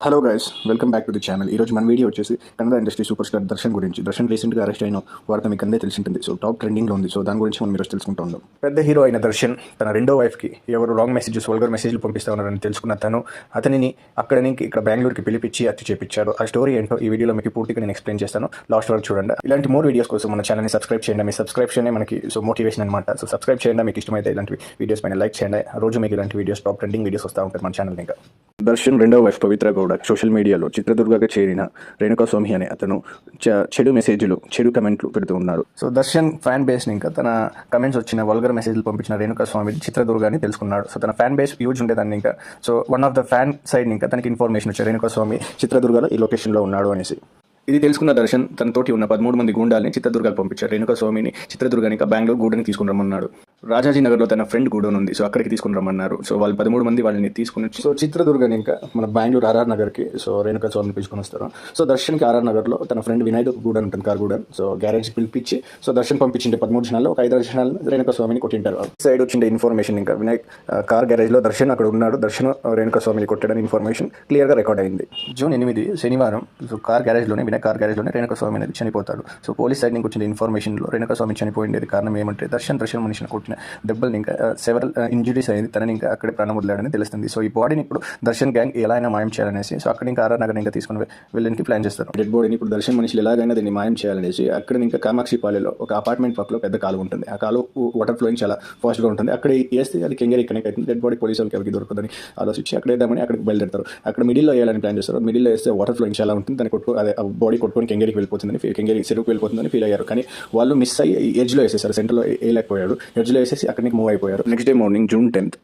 Hello guys, welcome back to the channel. ఈరోజు మన video వచ్చేసి Kannada industry super star Darshan గురించి. దర్శన్ రీసెంట్గా అరెస్ట్ అయిన వార్త మీకు అందరికీ తెలిసి ఉంటుంది. సో టాప్ ట్రెండింగ్లో ఉంది. సో దాని గురించి మనం ఈరోజు తెలుసుకుంటూ ఉందాం. పెద్ద హీరో అయిన దర్శన్ తన రెండో వైఫ్కి ఎవరు రాంగ్ మెసేజెస్, వల్గర్ మెసేజ్లు పంపిస్తా ఉన్నారని తెలుసుకున్న అతనిని అక్కడ నుంచి ఇక్కడ బెంగళూరుకి పిలిపించి హత్య చేపించాడు. ఆ స్టోరీ ఏంటో ఈ వీడియోలో మీకు పూర్తిగా నేను ఎక్స్ప్లెయిన్ చేస్తాను. లాస్ట్ వరకు చూడండి. ఇలాంటి మోర్ వీడియోస్ కోసం మన ఛానల్ని సబ్స్క్రైబ్ చేయండి. మీ సబ్స్క్రిప్షన్ మనకి మోటివేషన్ అనమాట. సో సబ్స్క్రైబ్ చేయండి. మీకు ఇష్టమైతే ఇలాంటి వీడియోస్ పైన లైక్ చేయండి. రోజు మీకు ఇలాంటి వీడియోస్, టాప్ ట్రెండింగ్ వీడియోస్ వస్తూ ఉంటాయి మన ఛానల్. ఇంకా దర్శన్ రెండో వైఫ్ పవిత్ర గౌడ సోషల్ మీడియాలో చిత్రదుర్గగా చేరిన రేణుకాస్వామి అనే అతను చెడు మెసేజ్లు, చెడు కమెంట్లు పెడుతూ ఉన్నారు. సో దర్శన్ ఫ్యాన్ బేస్ ఇంకా తన కమెంట్స్ వచ్చిన వల్గర్ మెసేజ్లు పంపించిన రేణుకాస్వామి చిత్రదుర్గ అని తెలుసుకున్నాడు. సో తన ఫ్యాన్ బేస్ యూజ్ ఉండేదాన్ని ఇంకా. So one of the fan side ఇంకా తనకి ఇన్ఫర్మేషన్ వచ్చారు రేణుకాస్వామి చిత్రదుర్గలో ఈ లొకేషన్లో ఉన్నాడు అనేసి. ఇది తెలుసుకున్న దర్శన్ తనతోటి ఉన్న 13 మంది గూండాల్ని చిత్రదుర్గకు పంపించారు. రేణుకాస్వామిని చిత్రదుర్గాని బెంగళూరు గూడని తీసుకుని రమ్మన్నాడు. రాజాజీ నగర్లో తన ఫ్రెండ్ గూడన్ ఉంది. సో అక్కడికి తీసుకుని రమ్మన్నారు. సో వాళ్ళు 13 మంది వాళ్ళని తీసుకుని సో చిత్రదుర్గాని ఇంకా మన బెంగళూరు ఆర్ఆర్ నగర్కి సో రేణుకాస్వామిని పిలుచుకొని వస్తారు. సో దర్శన్కి ఆర్ఆర్ నగర్లో తన ఫ్రెండ్ వినాయక్ గూడన్ ఉంటుంది, కార్ గూడన్. సో గ్యారేజ్కి పిలిపించి సో దర్శన్ పంపించిండే 13 జనాల్లో ఒక 5 జనాలు రేణుకాస్వామిని కొట్టింటారు. సైడ్ వచ్చిండే ఇన్ఫర్మేషన్ ఇంకా వినాయక్ కార్ గ్యారేజ్లో దర్శన్ అక్కడ ఉన్నాడు. దర్శన్ రేణుకాస్వామిని కొట్టాడని ఇన్ఫర్మేషన్ క్లియర్గా రికార్డ్ అయింది. జూన్ 8 శనివారం సో కార్ గ్యారేజ్లోనే వినాయక్ కార్ గ్యారేజ్లోనే రేణుకాస్వామి అనేది చనిపోతాడు. సో పోలీస్ సైడ్ నుంచి వచ్చిన ఇన్ఫర్మేషన్లో రేణుకాస్వామి చనిపోయింది కారణం ఏమంటే దర్శన్ మనిషిని కొట్టిన దెబ్బలు ఇంకా సెవెరల్ ఇంజురీస్ అయింది. తనని ఇంకా అక్కడే ప్రాణం వదిలాడని తెలుస్తుంది. సో ఈ బాడీని ఇప్పుడు దర్శన్ గ్యాంగ్ ఎలా అయినా మాయం చేయాలనేసి సో అక్కడ ఇంకా ఆర్ఆర్ నగర్ ఇంకా తీసుకుని వెళ్ళడానికి ప్లాన్ చేస్తారు. డెడ్ బాడీని ఇప్పుడు దర్శన్ మనుషులు ఎలాగైనా దీన్ని మాయం చేయాలనేసి అక్కడ ఇంకా కామాక్షిపాలెలో ఒక అపార్ట్మెంట్ పక్కలో పెద్ద కాలువ ఉంటుంది. ఆ కాలువ వాటర్ ఫ్లోయింగ్ చాలా ఫాస్ట్గా ఉంటుంది. అక్కడ వేస్తే అది కెంగేరి కనెక్ట్ అవుతుంది. డెడ్ బాడీ పోలీసు వాళ్ళకి ఎవరికి దొరకదని ఆలోచించి అక్కడ వేద్దామని అక్కడికి బయలుదేరుతారు. అక్కడ మిడిల్లో వేయాలని ప్లాన్ చేస్తారు. మిడిల్లో వేస్తే వాటర్ ఫ్లోయింగ్ చాలా ఉంటుంది. దాన్ని అదే బాడీ కొట్టుకొని కెంగేరికి వెళ్ళిపోతుందని, కెంగేరి చెరువుకు వెళ్ళిపోతుందని ఫీల్ అయ్యారు. కానీ వాళ్ళు మిస్ అయ్యి ఎడ్జ్లో వేసేసారు. సెంటర్లో వేయలేకపోయాడు. ఎడ్జ్లో వేసేసి అక్కడి నుంచి మూవ్ అయిపోయారు. Next day morning June 10th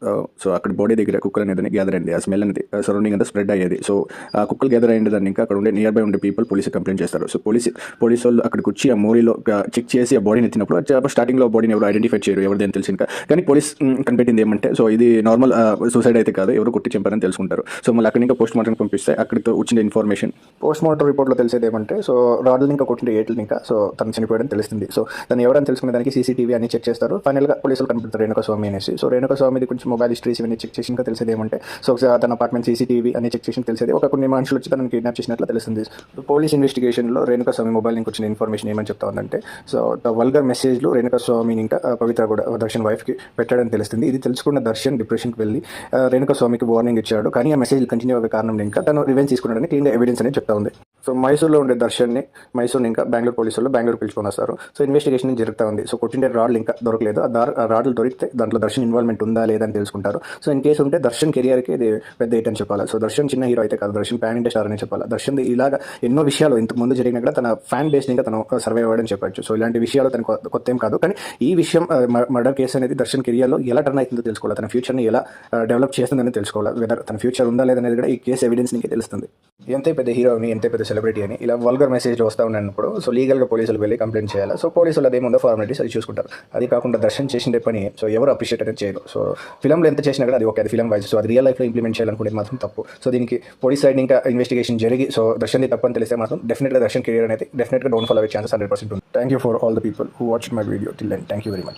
so అక్కడ బాడీ దగ్గర కుక్కలు అనేది గ్యాదర్ అయింది. ఆ స్మెల్ అనేది సరౌండింగ్ అంతా స్ప్రెడ్ అయ్యేది. సో ఆ కుక్కలు గ్యాదర్ అయ్యింది. దాన్ని ఇంకా అక్కడ ఉండే నియర్ బై ఉండే పీపుల్ పోలీసు కంప్లైంట్ చేస్తారు. సో పోలీసు వాళ్ళు అక్కడికి వచ్చి ఆ మోరీలో చెక్ చేసి ఆ బాడీని ఎత్తినప్పుడు స్టార్టింగ్లో బాడీని ఎవరు ఐడెంటిఫై చేయరు, ఎవరిదేని తెలిసి ఇంకా. కానీ పోలీస్ కనిపెట్టింది ఏమంటే సో ఇది నార్మల్ సూసైడ్ అయితే కాదు, ఎవరు కొట్టి చంపారని తెలుసుకుంటారు. సో మళ్ళీ అక్కడ ఇంకా పోస్ట్ మార్టం పంపిస్తే అక్కడితో వచ్చిన ఇన్ఫర్మేషన్ పోస్ట్ మార్టం రిపోర్ట్లో తెలిసేది ఏమంటే సో రాడ్లు ఇంకా కొట్టిన ఏట్లు ఇంకా సో తను చనిపోయాడని తెలుస్తుంది. సో తను ఎవరైనా తెలుసుకునే దానికి CCTV అన్ని చెక్ చేస్తారు. ఫైనల్గా పోలీసులు కనిపెడతారు రేణుకాస్వామి అనేసి. సో రేణుకాస్వామిది కొంచెం మొబైల్ హిస్టరీస్ ఇవన్నీ చెక్ చేసి ఇంకా తెలిసేది ఏమంటే సో తన అపార్ట్మెంట్ CCTV అన్ని చెక్ చేసి తెలిసేది ఒక కొన్ని మనుషులు వచ్చి తనని కిడ్నాప్ చేసినట్లు తెలుస్తుంది. పోలీస్ ఇన్వెస్టిగేషన్లో రేణుకాస్వామి మొబైల్ నుంచి వచ్చిన ఇన్ఫర్మేషన్ ఏమని చెప్తా ఉందంటే సో వల్గర్ మెసేజ్లు రేణుకాస్వామిని ఇంకా పవిత్ర కూడా దర్శన్ వైఫ్కి పెట్టాడని తెలుస్తుంది. ఇది తెలుసుకున్న దర్శన్ డిప్రెషన్కి వెళ్ళి రేణుకాస్వామికి వార్నింగ్ ఇచ్చాడు. కానీ ఆ మెసేజ్ కంటిన్యూ అయ్యే కారణం ఇంకా తను రివెంజ్ తీసుకున్నాడని క్లీన్గా ఎవిడెన్స్ అనేది చెప్తా ఉంది. సో మైసూర్లో ఉండే దర్శన్ని మైసూర్ ఇంకా బెంగళూరు పోలీసులు బెంగళూరు పిలుచుకొని వస్తారు. సో ఇన్వెస్టిగేషన్ జరుగుతూ ఉంది. సో కొట్టిండే రాడ్లు ఇంకా దొరకలేదు. ఆ రాడ్లు దొరికితే దాంట్లో దర్శన్ ఇన్వాల్వ్మెంట్ ఉందా లేదా అని తెలుసుకుంటారు. సో ఇన్ కేసు ఉంటే దర్శన్ కెరియర్కి ఇది పెద్ద హిట్ అని చెప్పాలి. సో దర్శన్ చిన్న హీరో అయితే కాదు, దర్శన్ ప్యాన్ ఇండియా స్టార్ అని చెప్పాలి. దర్శన్ ఇలాగా ఎన్నో విషయాలు ఇంతకు ముందు జరిగినా కూడా తన ఫ్యాన్ బేస్ ఇంకా తను సర్వైవ్ అవ్వడని చెప్పచ్చు. సో ఇలాంటి విషయాలు తనకు కొత్త ఏం కాదు. కానీ ఈ విషయం మర్డర్ కేసు అనేది దర్శన్ కెరియర్లో ఎలా టర్న్ అవుతుందో తెలుసుకోవాలి. తన ఫ్యూచర్ని ఎలా డెవలప్ చేస్తుందని తెలుసుకోవాలి. వెదర్ తన ఫ్యూచర్ ఉందా లేదనేది కూడా ఈ కేసు ఎవిడెన్స్ నీకే తెలుస్తుంది. ఎంతే పెద్ద హీరో అని, ఎంతే పెద్ద సెలబ్రిటీ అని ఇలా వల్గర్ మెసేజ్ వస్తూ ఉన్నప్పుడు సో లీగల్గా పోలీసులు వెళ్ళి కంప్లైంట్ చేయాలి. సో పోలీసులు అదేముందో ఫార్మాలిటీస్ అది చూసుకుంటారు. అది కాకుండా దర్శన్ చేసిన పని సో ఎవరు అప్రిషియేట్ అనేది చేయరు. సో ఫిల్మ్లో ఎంత చేసినా కూడా అది ఓకే, అది ఫిల్మ్ వైజ్. సో అది రియల్ లైఫ్లో ఇంప్లిమెంట్ చేయాలనుకుంటే మాత్రం తప్పు. సో దీనికి పోలీస్ సైడ్ ఇంకా ఇన్వెస్టిగేషన్ జరిగి సో దర్శన్ది తప్పని తెలిస్తే మాత్రం డెఫినెట్గా దర్శన్ కెరియర్ అనేది డెఫినెట్గా డౌన్ ఫాల్ అయ్యే ఛాన్సెస్ 100% ఉంది. Thank you for all the people who watch my video till then. Thank you very much.